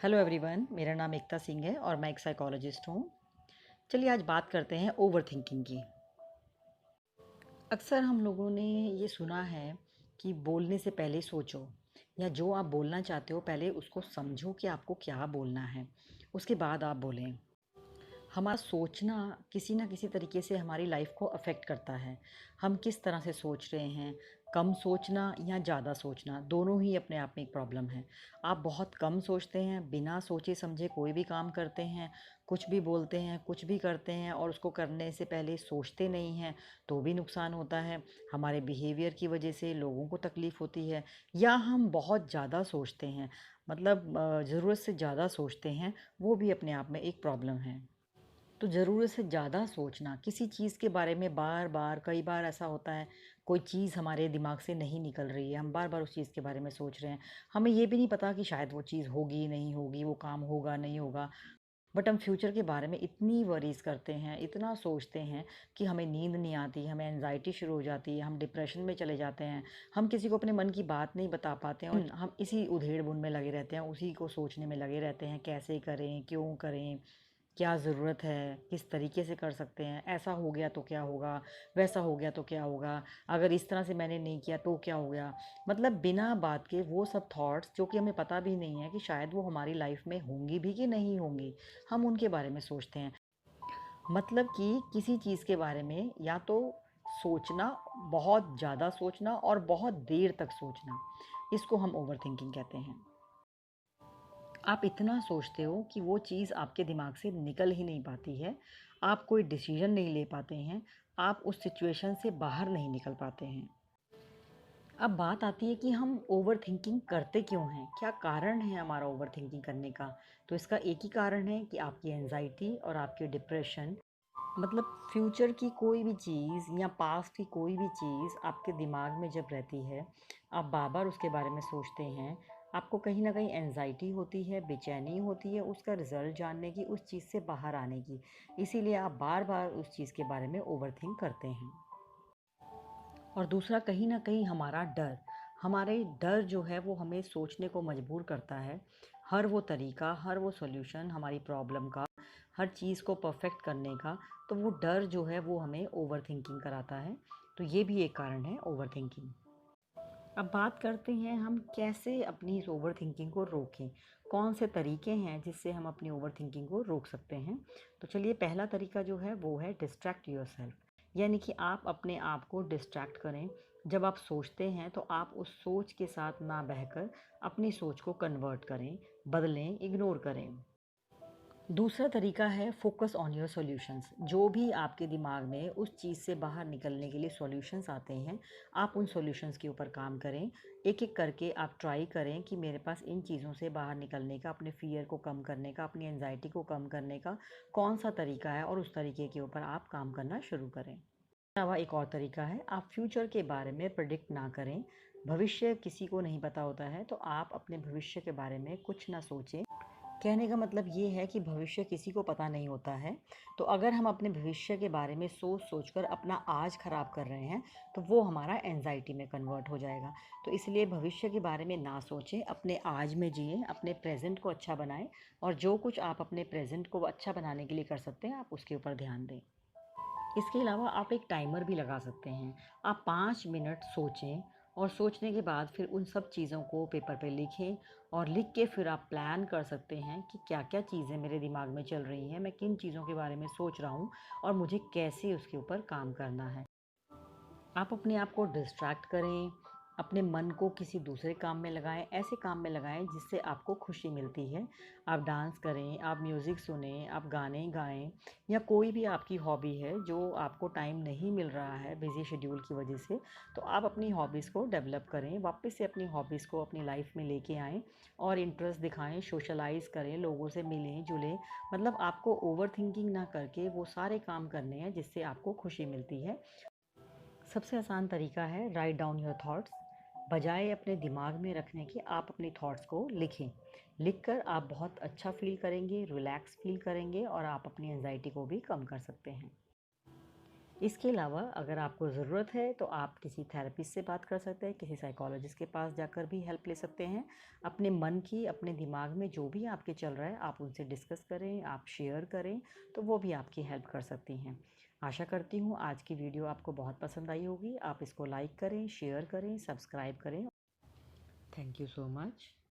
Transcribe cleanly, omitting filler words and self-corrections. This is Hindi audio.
हेलो एवरीवन, मेरा नाम एकता सिंह है और मैं एक साइकोलॉजिस्ट हूँ। चलिए आज बात करते हैं ओवर थिंकिंग की। अक्सर हम लोगों ने ये सुना है कि बोलने से पहले सोचो, या जो आप बोलना चाहते हो पहले उसको समझो कि आपको क्या बोलना है, उसके बाद आप बोलें। हमारा सोचना किसी न किसी तरीके से हमारी लाइफ को अफ़ेक्ट करता है। हम किस तरह से सोच रहे हैं, कम सोचना या ज़्यादा सोचना, दोनों ही अपने आप में एक प्रॉब्लम है। आप बहुत कम सोचते हैं, बिना सोचे समझे कोई भी काम करते हैं, कुछ भी बोलते हैं, कुछ भी करते हैं और उसको करने से पहले सोचते नहीं हैं, तो भी नुकसान होता है। हमारे बिहेवियर की वजह से लोगों को तकलीफ़ होती है, या हम बहुत ज़्यादा सोचते हैं, मतलब ज़रूरत से ज़्यादा सोचते हैं, वो भी अपने आप में एक प्रॉब्लम है। तो ज़रूरत से ज़्यादा सोचना किसी चीज़ के बारे में बार बार, कई बार ऐसा होता है कोई चीज़ हमारे दिमाग से नहीं निकल रही है, हम बार बार उस चीज़ के बारे में सोच रहे हैं। हमें ये भी नहीं पता कि शायद वो चीज़ होगी नहीं होगी, वो काम होगा नहीं होगा, बट हम फ्यूचर के बारे में इतनी वरीज़ करते हैं, इतना सोचते हैं कि हमें नींद नहीं आती, हमें एनजाइटी शुरू हो जाती है, हम डिप्रेशन में चले जाते हैं। हम किसी को अपने मन की बात नहीं बता पाते हैं और हम इसी उधेड़-बुन में लगे रहते हैं, उसी को सोचने में लगे रहते हैं, कैसे करें, क्यों करें, क्या ज़रूरत है, किस तरीके से कर सकते हैं, ऐसा हो गया तो क्या होगा, वैसा हो गया तो क्या होगा, अगर इस तरह से मैंने नहीं किया तो क्या हो गया। मतलब बिना बात के वो सब थॉट्स जो कि हमें पता भी नहीं है कि शायद वो हमारी लाइफ में होंगी भी कि नहीं होंगी, हम उनके बारे में सोचते हैं। मतलब कि किसी चीज़ के बारे में या तो सोचना, बहुत ज़्यादा सोचना और बहुत देर तक सोचना, इसको हम ओवरथिंकिंग कहते हैं। आप इतना सोचते हो कि वो चीज़ आपके दिमाग से निकल ही नहीं पाती है, आप कोई डिसीज़न नहीं ले पाते हैं, आप उस सिचुएशन से बाहर नहीं निकल पाते हैं। अब बात आती है कि हम ओवरथिंकिंग करते क्यों हैं? क्या कारण है हमारा ओवरथिंकिंग करने का? तो इसका एक ही कारण है कि आपकी एंग्ज़ायटी और आपकी डिप्रेशन, मतलब फ्यूचर की कोई भी चीज़ या पास्ट की कोई भी चीज़ आपके दिमाग में जब रहती है, आप बार-बार उसके बारे में सोचते हैं, आपको कहीं न कहीं एंग्ज़ायटी होती है, बेचैनी होती है उसका रिज़ल्ट जानने की, उस चीज़ से बाहर आने की। इसीलिए आप बार-बार उस चीज़ के बारे में ओवरथिंक करते हैं। और दूसरा कहीं न कहीं हमारा डर। हमारे डर जो है वो हमें सोचने को मजबूर करता है। हर वो तरीका, हर वो सॉल्यूशन हमारी प्रॉब्लम का, हर चीज़ को परफ़ेक्ट करने का, तो वो डर जो है वो हमें ओवरथिंकिंग कराता है। तो ये भी एक कारण है ओवरथिंकिंग। अब बात करते हैं हम कैसे अपनी इस ओवरथिंकिंग को रोकें। कौन से तरीके हैं जिससे हम अपनी ओवरथिंकिंग को रोक सकते हैं? तो चलिए पहला तरीका जो है वो है डिस्ट्रैक्ट योरसेल्फ। यानी कि आप अपने आप को डिस्ट्रैक्ट करें। जब आप सोचते हैं तो आप उस सोच के साथ ना बहकर अपनी सोच को कन्वर्ट करें, बदलें, इग्नोर करें। दूसरा तरीका है फोकस ऑन योर सॉल्यूशंस। जो भी आपके दिमाग में उस चीज़ से बाहर निकलने के लिए सॉल्यूशंस आते हैं, आप उन सॉल्यूशंस के ऊपर काम करें। एक-एक करके आप ट्राई करें कि मेरे पास इन चीज़ों से बाहर निकलने का, अपने फ़ियर को कम करने का, अपनी एंग्ज़ायटी को कम करने का कौन-सा तरीका है और उस तरीके के ऊपर आप काम करना शुरू करें। अलावा एक और तरीका है, आप फ्यूचर के बारे में प्रेडिक्ट ना करें। भविष्य किसी को नहीं पता होता है, तो आप अपने भविष्य के बारे में कुछ ना सोचें। कहने का मतलब ये है कि भविष्य किसी को पता नहीं होता है, तो अगर हम अपने भविष्य के बारे में सोच-सोच कर अपना आज ख़राब कर रहे हैं, तो वो हमारा एंग्ज़ायटी में कन्वर्ट हो जाएगा। तो इसलिए भविष्य के बारे में ना सोचें, अपने आज में जिएँ, अपने प्रेज़ेंट को अच्छा बनाएँ और जो कुछ आप अपने प्रेज़ेंट को अच्छा बनाने के लिए कर सकते हैं, आप उसके ऊपर ध्यान दें। इसके अलावा आप एक टाइमर भी लगा सकते हैं। आप 5 मिनट सोचें और सोचने के बाद फिर उन सब चीज़ों को पेपर पे लिखें और लिख के फिर आप प्लान कर सकते हैं कि क्या-क्या चीज़ें मेरे दिमाग में चल रही हैं, मैं किन चीज़ों के बारे में सोच रहा हूँ और मुझे कैसे उसके ऊपर काम करना है। आप अपने आप को डिस्ट्रैक्ट करें, अपने मन को किसी दूसरे काम में लगाएँ, ऐसे काम में लगाएँ जिससे आपको खुशी मिलती है। आप डांस करें, आप म्यूज़िक सुनें, आप गाने गाएँ या कोई भी आपकी हॉबी है जो आपको टाइम नहीं मिल रहा है बिज़ी शेड्यूल की वजह से, तो आप अपनी हॉबीज़ को डेवलप करें, वापस से अपनी हॉबीज़ को अपनी लाइफ़ में लेके आएँ और इंटरेस्ट दिखाएँ, सोशलाइज़ करें, लोगों से मिलें-जुलें। मतलब आपको ओवरथिंकिंग ना करके वो सारे काम करने हैं जिससे आपको खुशी मिलती है। सबसे आसान तरीका है राइट डाउन योर थॉट्स। बजाय अपने दिमाग में रखने के आप अपने थॉट्स को लिखें। लिखकर आप बहुत अच्छा फ़ील करेंगे, रिलैक्स फ़ील करेंगे और आप अपनी एंग्ज़ायटी को भी कम कर सकते हैं। इसके अलावा अगर आपको ज़रूरत है तो आप किसी थेरेपिस्ट से बात कर सकते हैं, किसी साइकोलॉजिस्ट के पास जाकर भी हेल्प ले सकते हैं। अपने मन की, अपने दिमाग में जो भी आपके चल रहा है आप उनसे डिस्कस करें, आप शेयर करें, तो वो भी आपकी हेल्प कर सकती हैं। आशा करती हूँ आज की वीडियो आपको बहुत पसंद आई होगी। आप इसको लाइक करें, शेयर करें, सब्सक्राइब करें। Thank you so much.